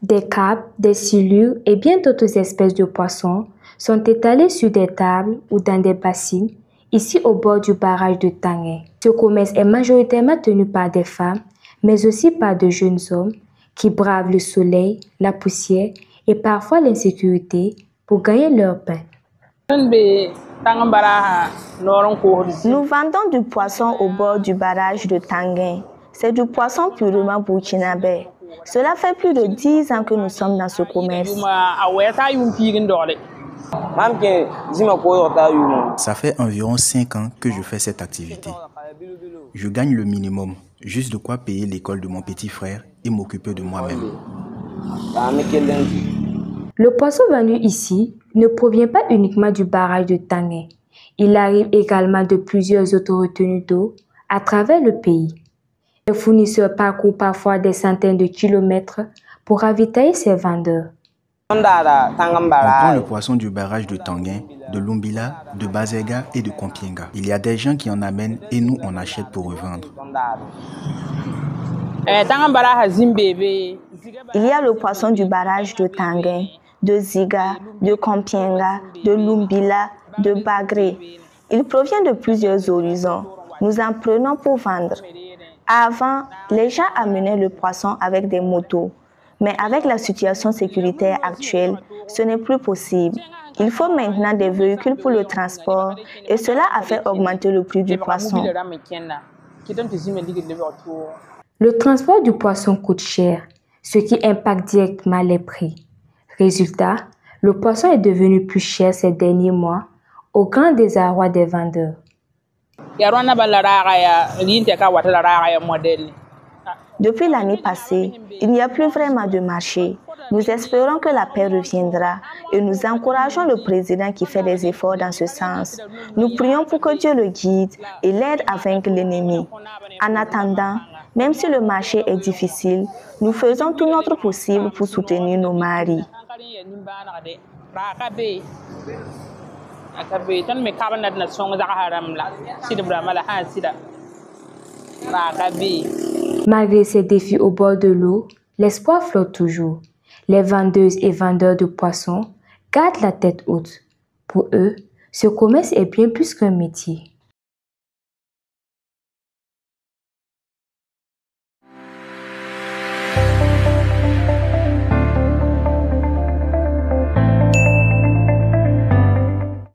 Des crabes, des silures et bien d'autres espèces de poissons sont étalés sur des tables ou dans des bassines, ici au bord du barrage de Tanguin. Ce commerce est majoritairement tenu par des femmes, mais aussi par de jeunes hommes qui bravent le soleil, la poussière et parfois l'insécurité pour gagner leur pain. Nous vendons du poisson au bord du barrage de Tanguin. C'est du poisson purement burkinabé. Cela fait plus de 10 ans que nous sommes dans ce commerce. Ça fait environ 5 ans que je fais cette activité. Je gagne le minimum, juste de quoi payer l'école de mon petit frère et m'occuper de moi-même. Le poisson vendu ici ne provient pas uniquement du barrage de Tanguin. Il arrive également de plusieurs autres retenues d'eau à travers le pays. Les fournisseurs parcourent parfois des centaines de kilomètres pour ravitailler ses vendeurs. On prend le poisson du barrage de Tanguin, de Lumbila, de Bazega et de Kompienga. Il y a des gens qui en amènent et nous on achète pour revendre. Il y a le poisson du barrage de Tanguin, de Ziga, de Kompienga, de Lumbila, de Bagré. Il provient de plusieurs horizons. Nous en prenons pour vendre. Avant, les gens amenaient le poisson avec des motos. Mais avec la situation sécuritaire actuelle, ce n'est plus possible. Il faut maintenant des véhicules pour le transport et cela a fait augmenter le prix du poisson. Le transport du poisson coûte cher, ce qui impacte directement les prix. Résultat, le poisson est devenu plus cher ces derniers mois, au grand désarroi des vendeurs. Depuis l'année passée, il n'y a plus vraiment de marché. Nous espérons que la paix reviendra et nous encourageons le président qui fait des efforts dans ce sens. Nous prions pour que Dieu le guide et l'aide à vaincre l'ennemi. En attendant, même si le marché est difficile, nous faisons tout notre possible pour soutenir nos maris. Malgré ces défis au bord de l'eau, l'espoir flotte toujours. Les vendeuses et vendeurs de poissons gardent la tête haute. Pour eux, ce commerce est bien plus qu'un métier.